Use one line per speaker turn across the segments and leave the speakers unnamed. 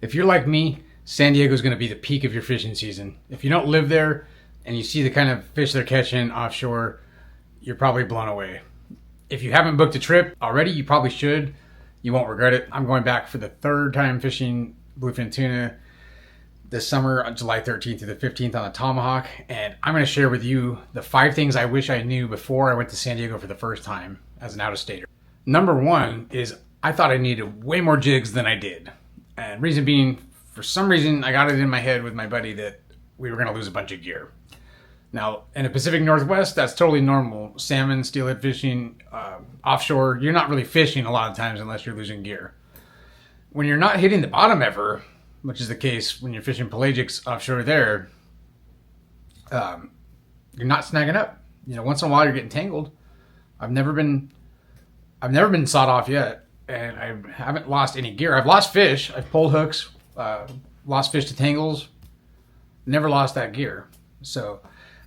If you're like me, San Diego is going to be the peak of your fishing season. If you don't live there and you see the kind of fish they're catching offshore, you're probably blown away. If you haven't booked a trip already, you probably should. You won't regret it. I'm going back for the third time fishing bluefin tuna this summer on July 13th through the 15th on the Tomahawk, and I'm going to share with you the 5 things I wish I knew before I went to San Diego for the first time as an out-of-stater. Number 1 is I thought I needed way more jigs than I did. And reason being, for some reason, I got it in my head with my buddy that we were going to lose a bunch of gear. Now, in the Pacific Northwest, that's totally normal. Salmon, steelhead fishing, offshore, you're not really fishing a lot of times unless you're losing gear. When you're not hitting the bottom ever, which is the case when you're fishing pelagics offshore there, you're not snagging up. You know, once in a while you're getting tangled. I've never been sawed off yet, and I haven't lost any gear. I've lost fish. I've pulled hooks, lost fish to tangles, never lost that gear. So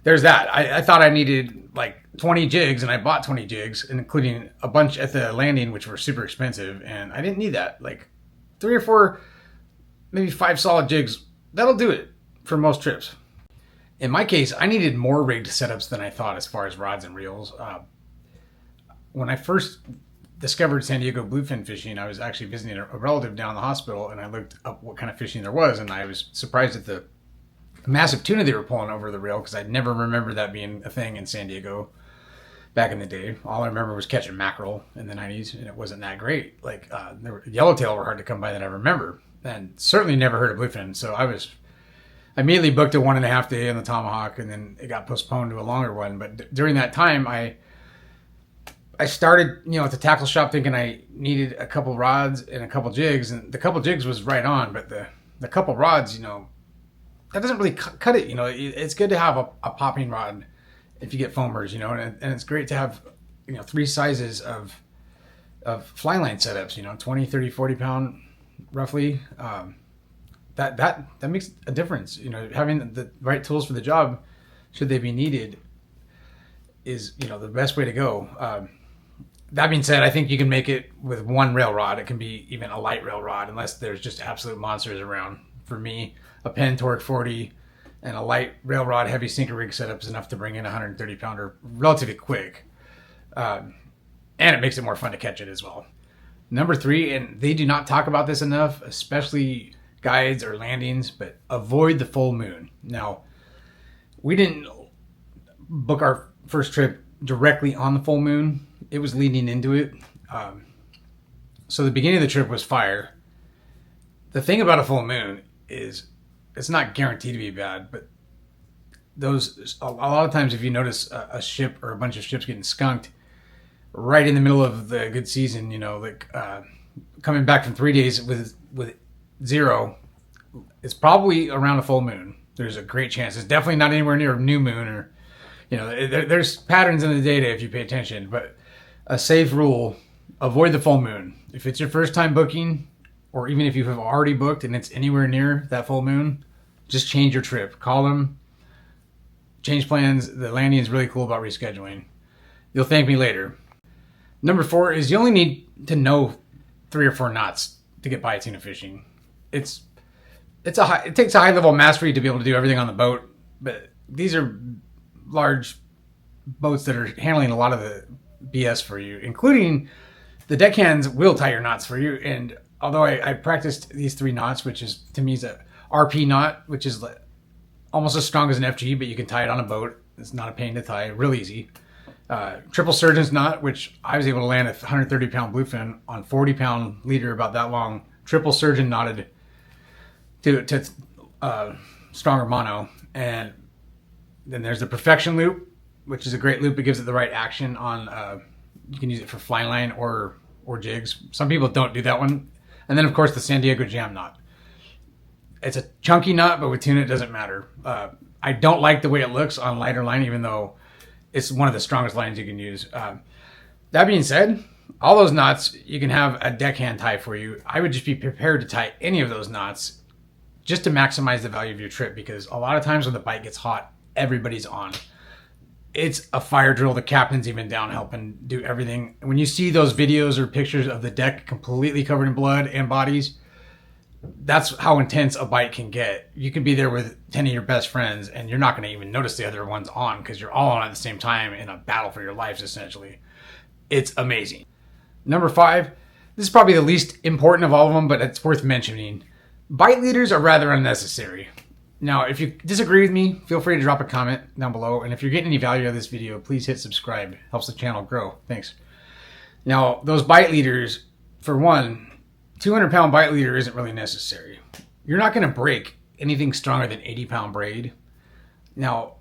there's that. I thought I needed like 20 jigs, and I bought 20 jigs, including a bunch at the landing, which were super expensive, and I didn't need that. Like 3 or 4, maybe 5 solid jigs, that'll do it for most trips. In my case, I needed more rigged setups than I thought as far as rods and reels. When I first discovered San Diego bluefin fishing, I was actually visiting a relative down in the hospital, and I looked up what kind of fishing there was, and I was surprised at the massive tuna they were pulling over the rail, because I'd never remembered that being a thing in San Diego back in the day. All I remember was catching mackerel in the 90s, and it wasn't that great. Like yellowtail were hard to come by that I remember, and certainly never heard of bluefin. So I immediately booked a 1.5 day on the Tomahawk, and then it got postponed to a longer one. But during that time, I started, at the tackle shop thinking I needed a couple rods and a couple jigs, and the couple jigs was right on, but the couple rods, that doesn't really cut it. It's good to have a popping rod if you get foamers, and it's great to have, 3 sizes of fly line setups, 20, 30, 40 pound roughly. That makes a difference. Having the right tools for the job, should they be needed, is, the best way to go. That being said, I think you can make it with one rail rod. It can be even a light rail rod, unless there's just absolute monsters around. For me, a Penn Torque 40 and a light rail rod heavy sinker rig setup is enough to bring in a 130 pounder relatively quick. And it makes it more fun to catch it as well. Number 3, and they do not talk about this enough, especially guides or landings, but avoid the full moon. Now, we didn't book our first trip directly on the full moon. It was leading into it. So the beginning of the trip was fire. The thing about a full moon is it's not guaranteed to be bad, but a lot of times if you notice a ship or a bunch of ships getting skunked right in the middle of the good season, coming back from 3 days with 0, it's probably around a full moon. There's a great chance. It's definitely not anywhere near a new moon, or there's patterns in the data if you pay attention. But a safe rule: avoid the full moon. If it's your first time booking, or even if you have already booked and it's anywhere near that full moon, just change your trip. Call them, change plans. The landing is really cool about rescheduling. You'll thank me later. Number 4 is you only need to know 3 or 4 knots to get by tuna fishing. It takes a high level of mastery to be able to do everything on the boat, but these are large boats that are handling a lot of the BS for you, including the deckhands will tie your knots for you. And although I practiced these 3 knots, which is, to me, is a RP knot, which is almost as strong as an FG, but you can tie it on a boat. It's not a pain to tie, real easy. Triple surgeon's knot, which I was able to land a 130 pound bluefin on 40 pound leader about that long. Triple surgeon knotted to stronger mono. And then there's the perfection loop, which is a great loop. It gives it the right action on, you can use it for fly line or jigs. Some people don't do that one. And then, of course, the San Diego jam knot. It's a chunky knot, but with tuna, it doesn't matter. I don't like the way it looks on lighter line, even though it's one of the strongest lines you can use. That being said, all those knots, you can have a deckhand tie for you. I would just be prepared to tie any of those knots just to maximize the value of your trip, because a lot of times when the bite gets hot, everybody's on. It's a fire drill. The captain's even down helping do everything. When you see those videos or pictures of the deck completely covered in blood and bodies, that's how intense a bite can get. You could be there with 10 of your best friends and you're not going to even notice the other one's on because you're all on at the same time in a battle for your lives, essentially. It's amazing. Number 5, this is probably the least important of all of them, but it's worth mentioning. Bite leaders are rather unnecessary. Now, if you disagree with me, feel free to drop a comment down below. And if you're getting any value out of this video, please hit subscribe. Helps the channel grow. Thanks. Now, those bite leaders, for one, 200-pound bite leader isn't really necessary. You're not going to break anything stronger than 80-pound braid. Now,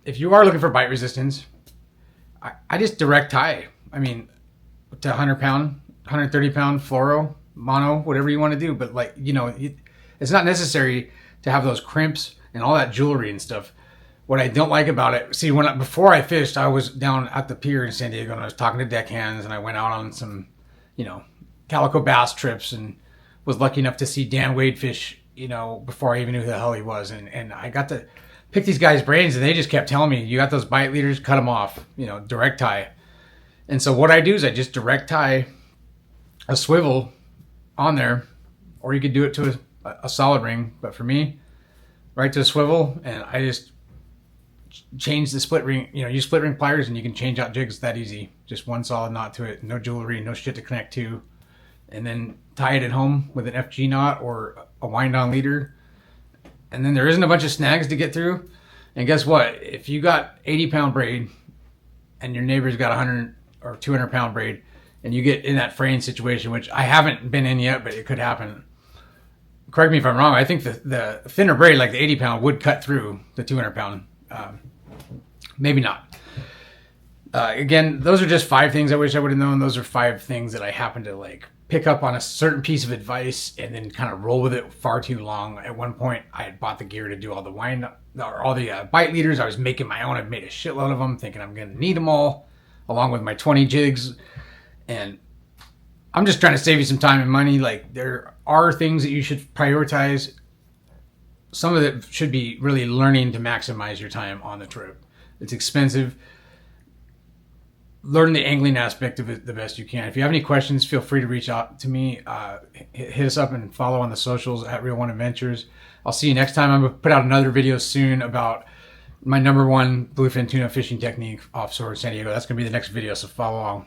if you are looking for bite resistance, I just direct tie. I mean, to 100-pound, 130-pound fluoro, mono, whatever you want to do. But like, you know, it's not necessary to have those crimps and all that jewelry and stuff. What I don't like about it, see, before I fished, I was down at the pier in San Diego and I was talking to deckhands and I went out on some, you know, calico bass trips and was lucky enough to see Dan Wade fish, you know, before I even knew who the hell he was. And I got to pick these guys' brains and they just kept telling me, you got those bite leaders, cut them off, you know, direct tie. And so what I do is I just direct tie a swivel on there, or you could do it to a solid ring, but for me, right to a swivel, and I just change the split ring, you know, use split ring pliers and you can change out jigs that easy. Just one solid knot to it, no jewelry, no shit to connect to, and then tie it at home with an FG knot or a wind on leader. And then there isn't a bunch of snags to get through. And guess what? If you got 80-pound braid and your neighbor's got 100 or 200-pound braid and you get in that fraying situation, which I haven't been in yet, but it could happen. Correct me if I'm wrong. I think the thinner braid, like the 80-pound, would cut through the 200-pound. Maybe not. Again, those are just 5 things I wish I would have known. Those are 5 things that I happen to like pick up on a certain piece of advice and then kind of roll with it far too long. At one point, I had bought the gear to do all the bite leaders. I was making my own. I've made a shitload of them, thinking I'm going to need them all, along with my 20 jigs. And I'm just trying to save you some time and money. Like, there are things that you should prioritize. Some of it should be really learning to maximize your time on the trip. It's expensive. Learn the angling aspect of it the best you can. If you have any questions, feel free to reach out to me. Hit us up and follow on the socials at Real One Adventures. I'll see you next time. I'm going to put out another video soon about my #1 bluefin tuna fishing technique offshore San Diego. That's going to be the next video, so follow along.